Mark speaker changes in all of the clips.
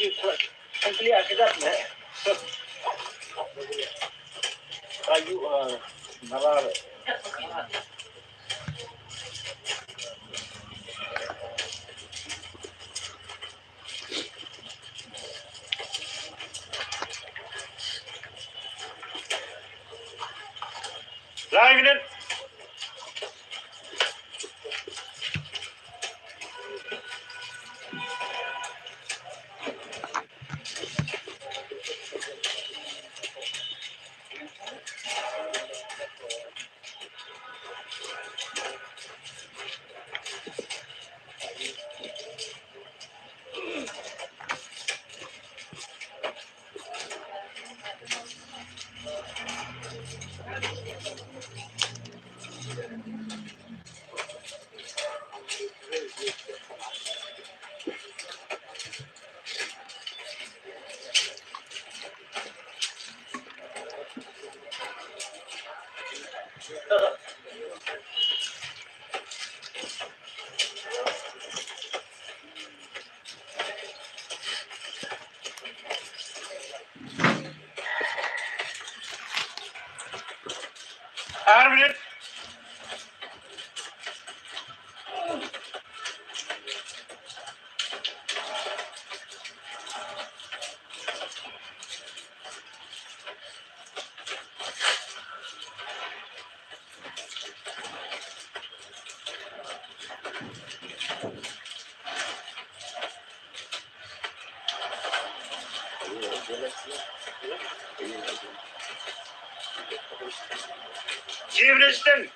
Speaker 1: Ang kaya kidat na. Kayu narar. Live minute. Minute. Chief Liston.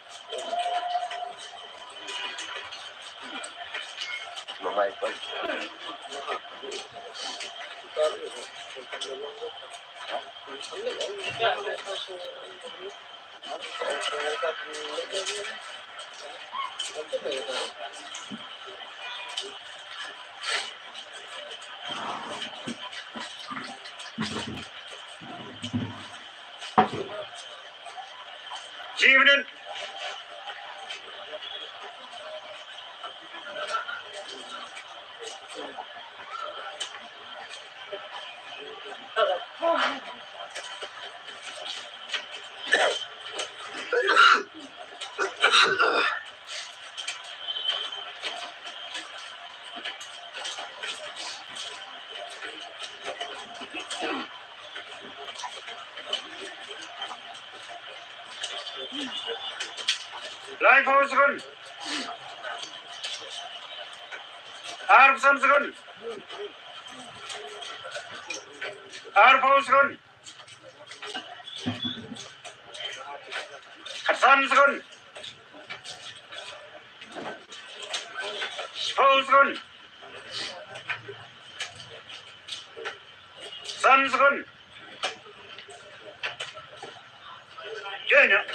Speaker 1: Evening. Live house run. Arp Sons run. Arp house run. Sons run. House run. Sons run. Join up.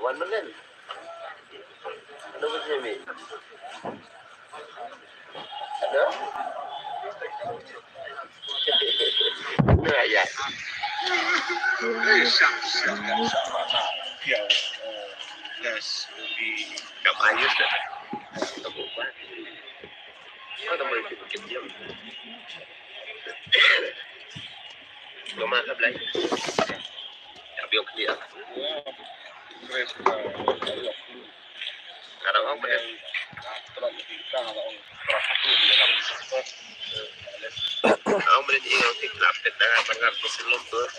Speaker 2: One minute. Ano ba siya, May? Ano? Ano nga yan?
Speaker 1: Yes, will be
Speaker 2: Kamayos na. Tabo ba? Ano naman yung pinagkit yun? Lumakab lang. Sabi yung clear. Karang ako ba yan? Ako mo rin yung tiklapit na kapag ko sa loob doon.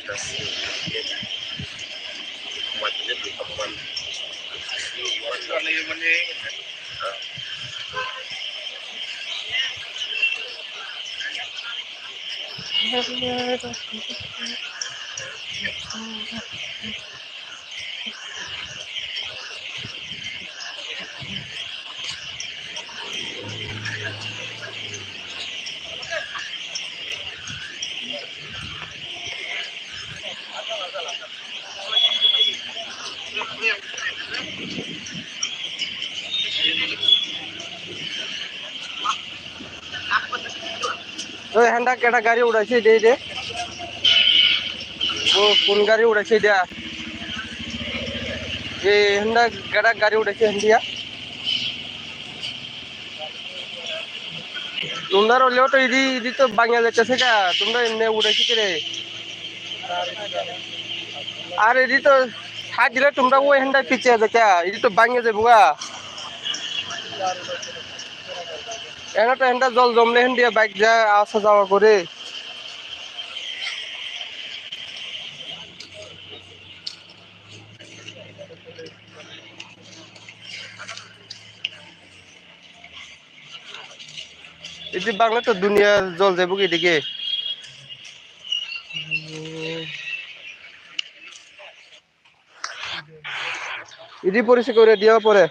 Speaker 2: Tapos, kumat din, di pa kumat. Ano yung mani?
Speaker 3: ওই হ্যান্ডা কেটা গাড়ি উড়াইছে দে দে ও কোন গাড়ি উড়াইছে দিয়া এই হ্যান্ডা কেটা গাড়ি উড়াইছে হ্যান্ডিয়া তোমরা হলেও তো ইদি ইদি তো বাংলা যাইতেছে গা তোমরা এমনি উড়াইছি কে রে আর ইদি তো হাত দিলে তোমরা ওই হ্যান্ডা পিছিয়ে যাইতা ইদি তো বাংলা যাবো গা এখানে তো হ্যান্ডা জল জমলে হ্যান্ডিয়া বাইক যা আসা যাওয়া করে এটি বাংলা তো দুনিয়া জল যাবো কি এদিকে এটি পরিষ্কার করে দেওয়া পরে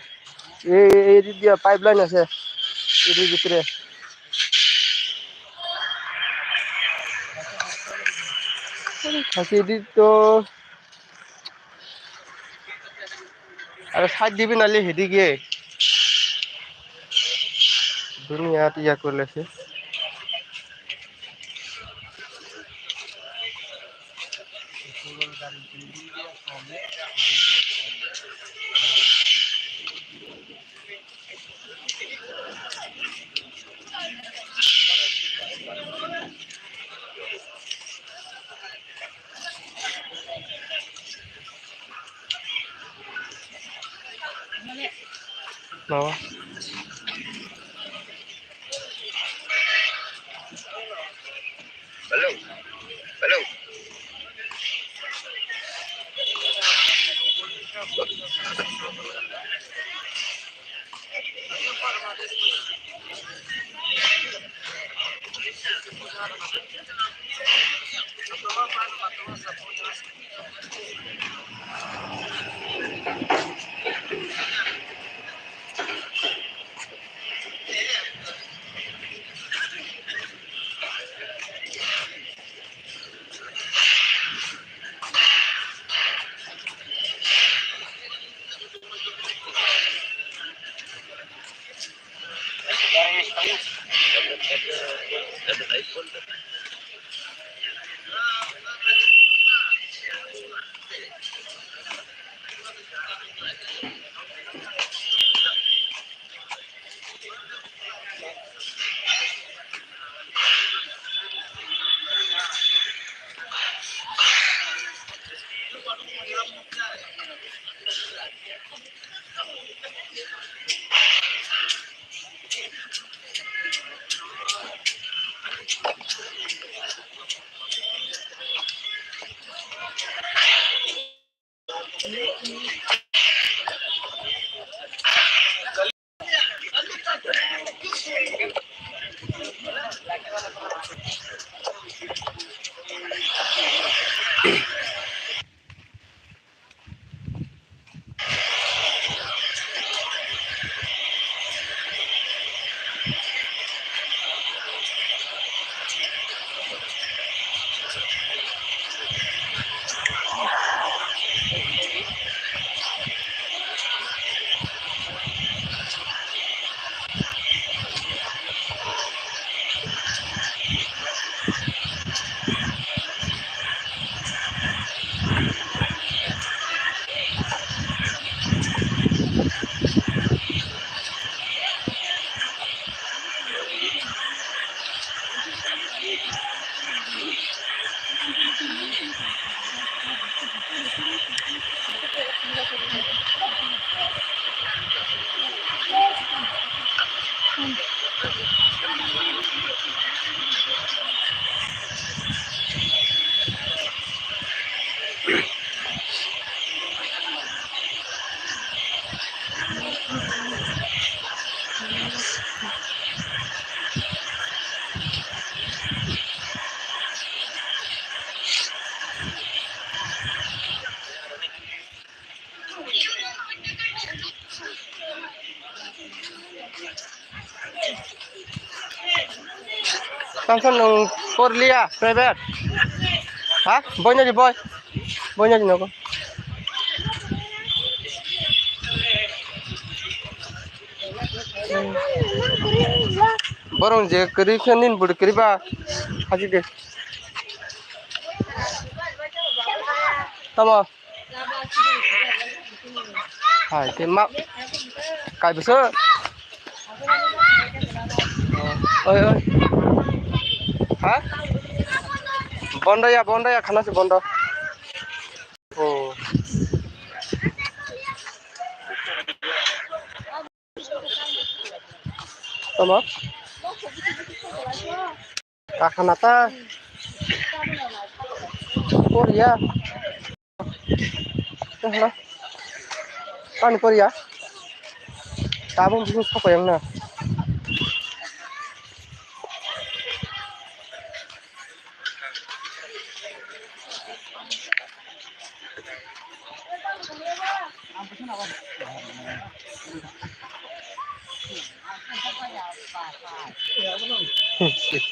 Speaker 3: এই দিয়া পাইপ লাইন আছে এটির ভিতরে এটি তো আর সাইড দিবি নালে সেদিকে দুনিয়াত ইয়া করলেছে Bawa.
Speaker 2: Balong. Balong.
Speaker 3: Samson nung Porlia private. Ha? Boy na di boy. Boy na di nako. Borong je keri khanin bud keri ba. Haji de. Tama. Hai ke mak. Kai beso. Oi oi. Ha? Bonda ya khana se bonda. Oh. Tama. Kakanata. Korea. Hả? Con Korea. Ta bông bông sao phải nè.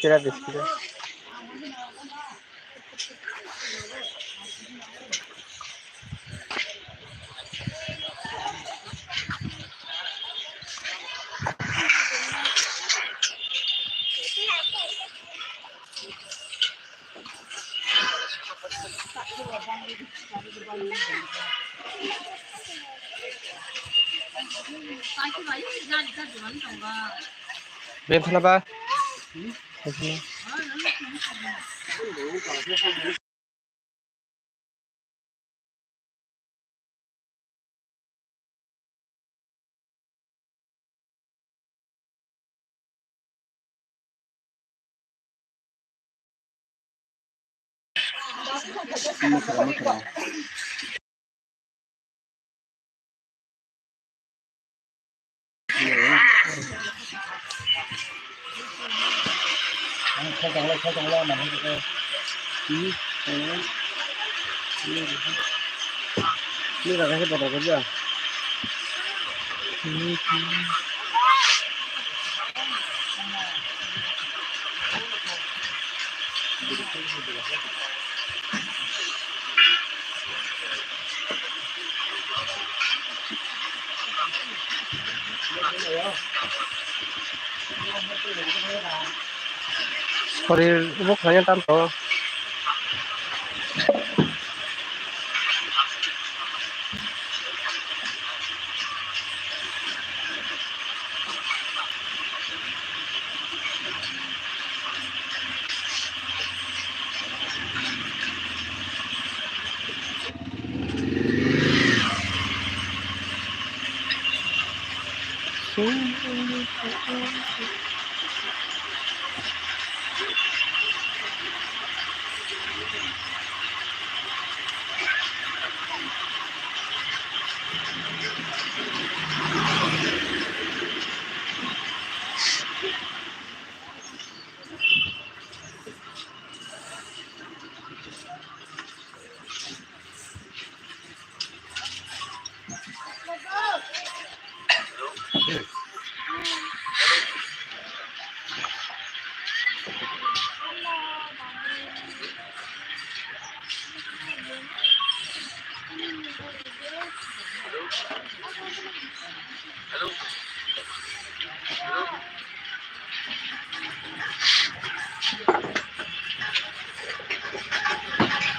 Speaker 3: Kira kira. Bên thằng ba. Ini là cái bột cái gì à? Sorry, ibu kayaknya tanto.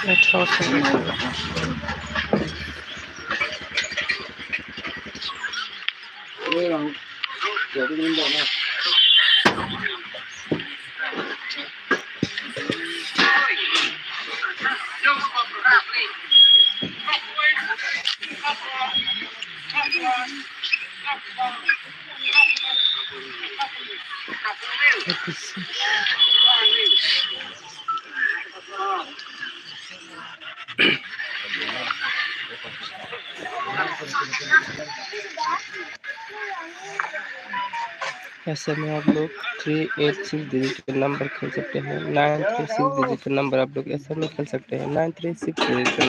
Speaker 3: That's awesome. ऐसे में आप लोग 386 digit number खेल सकते हैं, 936 digit number आप लोग ऐसे में खेल सकते हैं, 936 डिजिट